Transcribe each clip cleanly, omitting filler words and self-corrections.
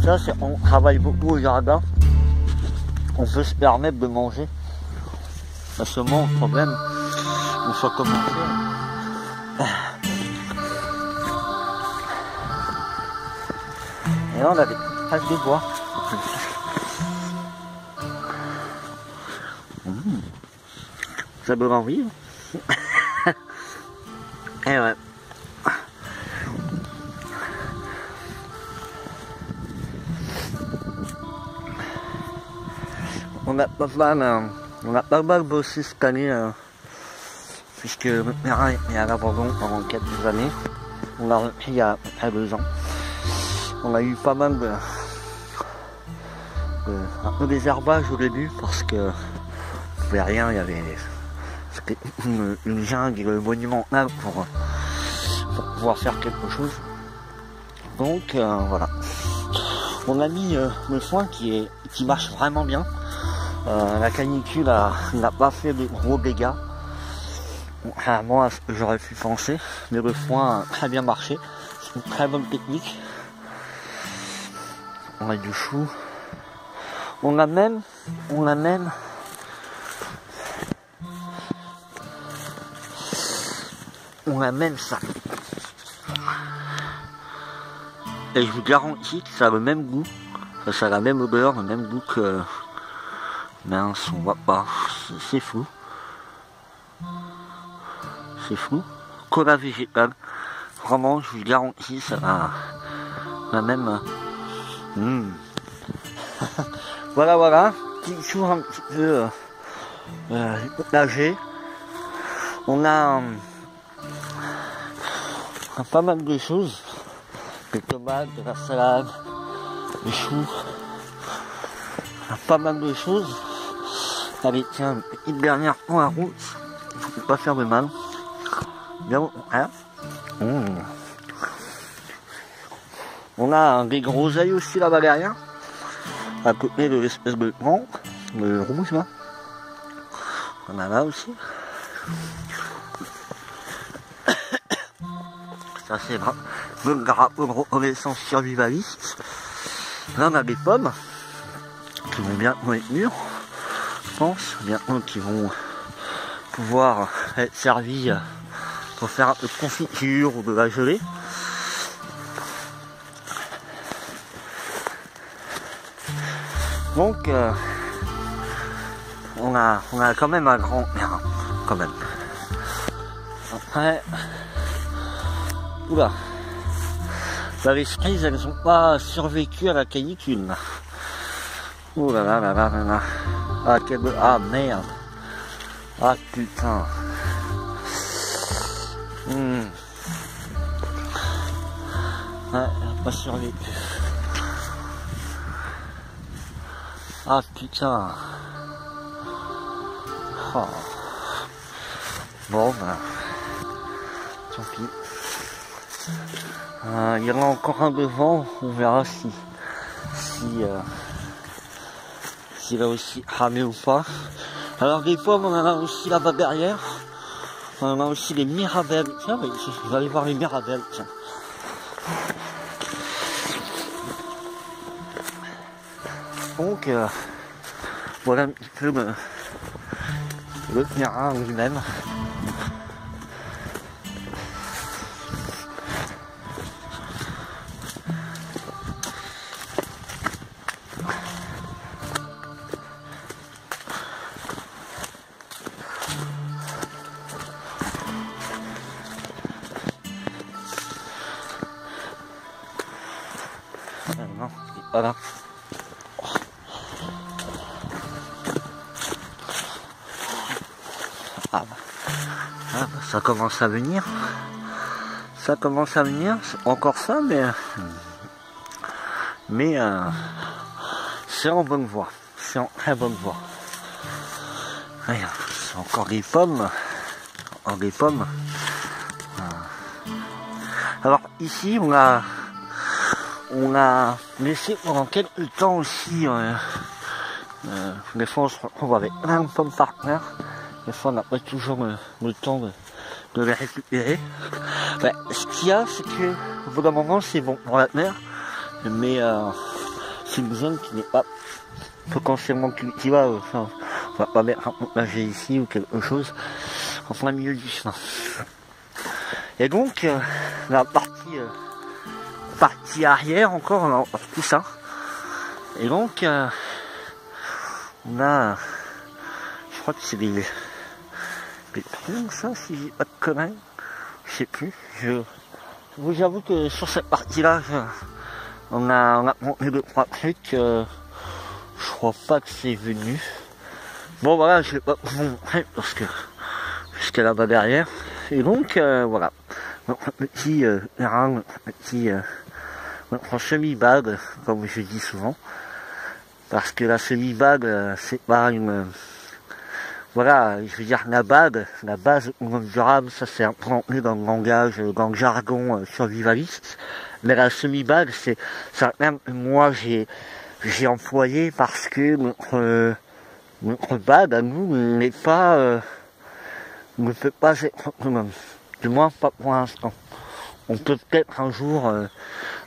ça, c'est on travaille beaucoup au jardin. On peut se permettre de manger. Pas seulement le problème, une fois commencé. Et là, on a des traces de bois. Ça donne envie. Et ouais. On a pas mal bossé cette année, puisque le terrain est à l'abandon pendant quelques années. On l'a repris il y a à peu près 2 ans. On a eu pas mal un peu des herbages au début, parce que on pouvait rien, il y avait c'était une jungle monumentale pour pouvoir faire quelque chose. Donc voilà. On a mis le foin qui marche vraiment bien. La canicule n'a pas fait de gros dégâts. Contrairement à ce que j'aurais pu penser, mais le foin a très bien marché. C'est une très bonne technique. On a du chou. On a même ça. Et je vous garantis que ça a le même goût. Ça a la même odeur, le même goût que... Mince, on voit pas. C'est fou. C'est fou. Cola végétale. Vraiment, je vous garantis, ça a la même... Voilà. Petit tour un petit peu du potager. On a pas mal de choses. Des tomates, de la salade, des choux. Pas mal de choses. Allez, tiens, une petite dernière pour la route. Il ne faut pas faire de mal. Bien bon, hein. On a des groseilles aussi là-bas derrière. À côté de l'espèce de plant, le rouge là. On a là aussi. Ça c'est le drapeau de reconnaissance survivaliste. Là on a des pommes qui vont bientôt être mûres, je pense, bientôt qui vont pouvoir être servies pour faire un peu de confiture ou de la gelée. Donc on a quand même un grand terrain, quand même. Après, oula, les cerises elles n'ont pas survécu à la canicule. Ouh là là là là là. Ah merde. Ah putain. Ouais, pas survécu. Ah putain. Oh. Bon ben, tant pis. Il y en a encore un devant, on verra si là aussi ramé ou pas. Alors des pommes on en a aussi là-bas derrière. On en a aussi les mirabelles. Tiens, je vais aller voir les mirabelles, tiens. Donc voilà un petit peu le terrain lui-même. Voilà. Ça commence à venir. Ça commence à venir. C'est encore ça, mais c'est en bonne voie. C'est en très bonne voie. Regarde, c'est encore des pommes. Encore des pommes. Alors ici, on a laissé pendant quelques temps aussi. Des fois, on se retrouve avec plein de pommes par terre. Des fois, on n'a pas toujours le temps de les récupérer. Ce qu'il y a, c'est que au bout d'un moment, c'est bon pour la mer, mais une zone qui n'est pas potentiellement cultivable. Enfin, on va pas mettre un potager ici ou quelque chose en plein milieu du chemin. Et donc la partie arrière encore, on a tout ça. Et donc on a, je crois que c'est des prunes, ça, si j'ai pas de conneries, je sais plus. J'avoue que sur cette partie-là, on a monté 2-3 trucs. Je crois pas que c'est venu. Bon voilà, je vais pas vous montrer parce que jusqu'à là-bas derrière. Et donc voilà, notre petit notre semi-bague, comme je dis souvent. Parce que la semi-bague, c'est pas une... voilà, je veux dire, la base durable, ça c'est implanté dans le langage, dans le jargon survivaliste. Mais la semi-bague, c'est ça même moi j'ai employé parce que notre bague à nous n'est pas ne peut pas être autonome. Du moins pas pour l'instant. On peut peut-être un jour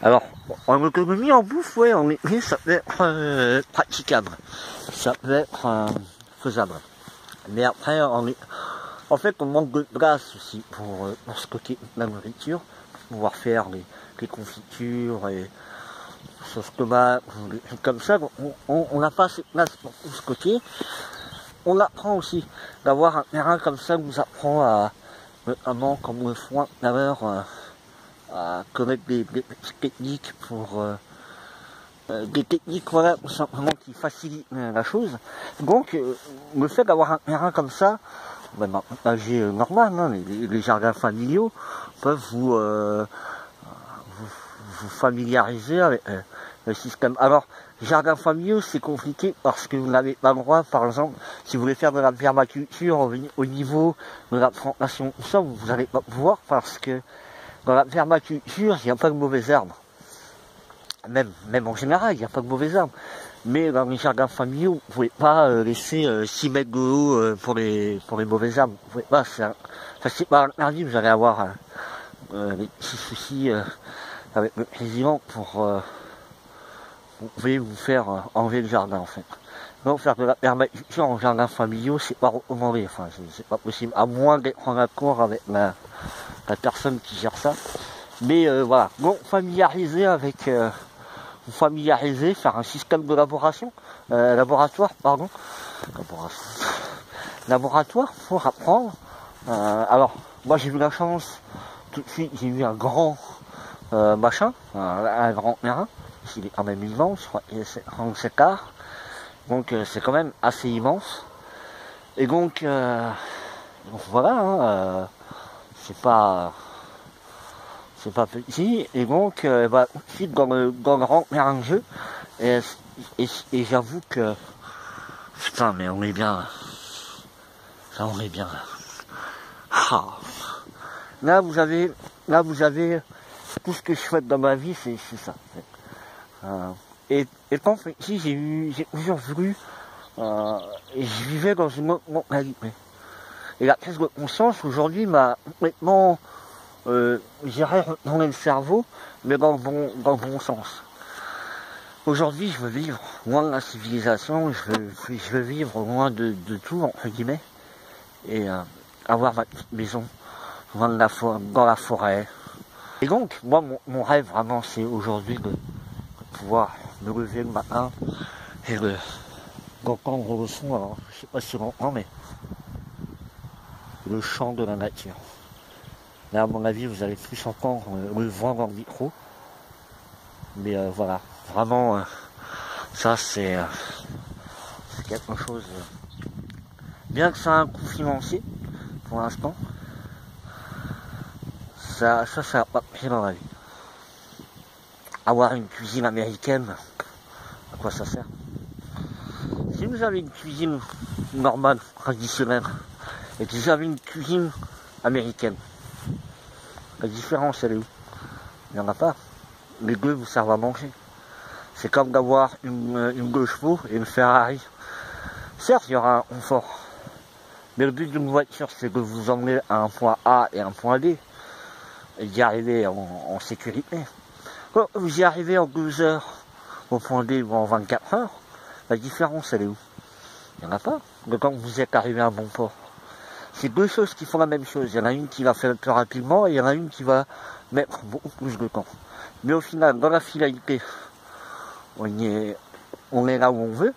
alors en autonomie en bouffe, ouais, en effet, ça peut être praticable. Ça peut être faisable. Mais après en fait on manque de place aussi pour stocker la nourriture, pour pouvoir faire les confitures et sauce tomate, des trucs comme ça. On n'a pas assez de place pour tout stocker. On apprend aussi d'avoir un terrain comme ça nous apprend à, notamment comme le foin tout à l'heure, à connaître des petites techniques pour des techniques, voilà, tout simplement qui facilitent la chose. Donc le fait d'avoir un terrain comme ça, ben, un potager normal, hein, les jardins familiaux peuvent vous familiariser avec le système. Alors, jardin familiaux, c'est compliqué parce que vous n'avez pas le droit, par exemple, si vous voulez faire de la permaculture au niveau de la plantation, tout ça, vous n'allez pas pouvoir parce que dans la permaculture, il n'y a pas de mauvaises herbes. Même en général, il n'y a pas de mauvaises herbes. Mais dans les jardins familiaux, vous ne pouvez pas laisser 6 mètres de haut pour les mauvaises herbes. Vous pouvez pas, c'est pas interdit, vous allez avoir des petits soucis avec le président pour vous pouvez vous faire enlever le jardin en fait. Donc faire de la permaculture en jardin familiaux, c'est pas recommandé, enfin c'est pas possible, à moins d'être en accord avec la personne qui gère ça. Mais voilà, donc familiariser avec vous familiariser, faire un système de laboratoire pour apprendre. Alors moi j'ai eu la chance, tout de suite j'ai eu un grand machin, un grand terrain. Il est quand même immense, je crois qu'il est 30 hectares, donc c'est quand même assez immense. Et donc voilà, hein, c'est pas petit. Et donc bah, ensuite dans le grand terrain de jeu, et j'avoue que putain, mais on est bien là. Ah. Là vous avez tout ce que je souhaite dans ma vie, c'est ça. Et quand petit, j'ai toujours voulu, et je vivais dans une autre mentalité. Et la prise de conscience aujourd'hui m'a complètement, j'irais retourner le cerveau, mais dans le bon sens. Aujourd'hui, je veux vivre loin de la civilisation, je veux vivre loin de tout, entre guillemets, et avoir ma petite maison, loin de dans la forêt. Et donc, moi, mon rêve vraiment, c'est aujourd'hui de pouvoir me lever le matin et d'entendre le son, alors je sais pas si on entend, mais le chant de la nature. Là à mon avis vous allez plus entendre le vent dans le micro, mais voilà, vraiment ça c'est quelque chose, bien que ça a un coût financier pour l'instant, ça a pas pris dans la vie. Avoir une cuisine américaine, à quoi ça sert? Si vous avez une cuisine normale, traditionnelle, et que vous avez une cuisine américaine, la différence elle est où? Il n'y en a pas. Les deux vous servent à manger. C'est comme d'avoir une 2 chevaux et une Ferrari. Certes, il y aura un confort, mais le but d'une voiture, c'est de vous emmener à un point A et un point B, et d'y arriver en sécurité. Quand vous y arrivez en 2 heures, au point D ou en 24 heures, la différence elle est où? Il n'y en a pas. De quand vous êtes arrivé à un bon port. C'est deux choses qui font la même chose. Il y en a une qui va faire plus rapidement et il y en a une qui va mettre beaucoup plus de temps. Mais au final, dans la finalité, on est là où on veut.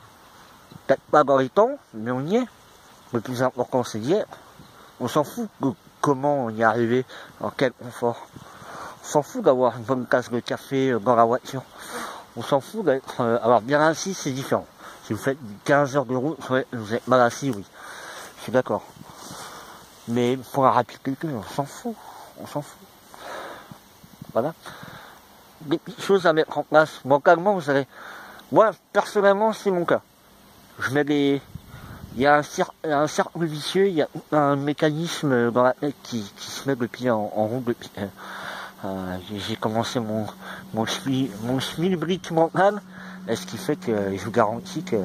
Peut-être pas dans les temps, mais on y est. Le plus important, c'est d'y être. On s'en fout de comment on y est arrivé, en quel confort. On s'en fout d'avoir une bonne tasse de café dans la voiture. On s'en fout d'être... alors bien assis, c'est différent. Si vous faites 15 heures de route, ouais, vous êtes mal assis, oui. Je suis d'accord. Mais pour la rapidité, on s'en fout. On s'en fout. Voilà. Des petites choses à mettre en place. Mentalement, vous savez. Moi, personnellement, c'est mon cas. Je mets des... Il y a un cercle vicieux, il y a un mécanisme dans la tête qui se met depuis en route depuis... j'ai commencé mon schmilblick mental, et ce qui fait que je vous garantis que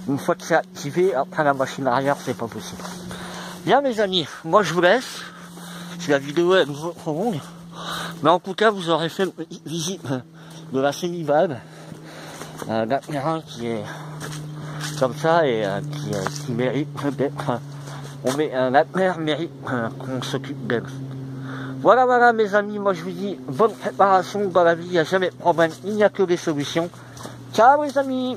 une fois que c'est activé, après la machine arrière, c'est pas possible. Bien mes amis, moi je vous laisse. Si la vidéo est trop longue, mais en tout cas vous aurez fait une petite visite de la Sénivale, d'un terrain qui est comme ça et qui mérite d'être... la mer mérite qu'on s'occupe d'elle. Voilà mes amis, moi je vous dis bonne préparation dans la vie, il n'y a jamais de problème, il n'y a que des solutions. Ciao les amis.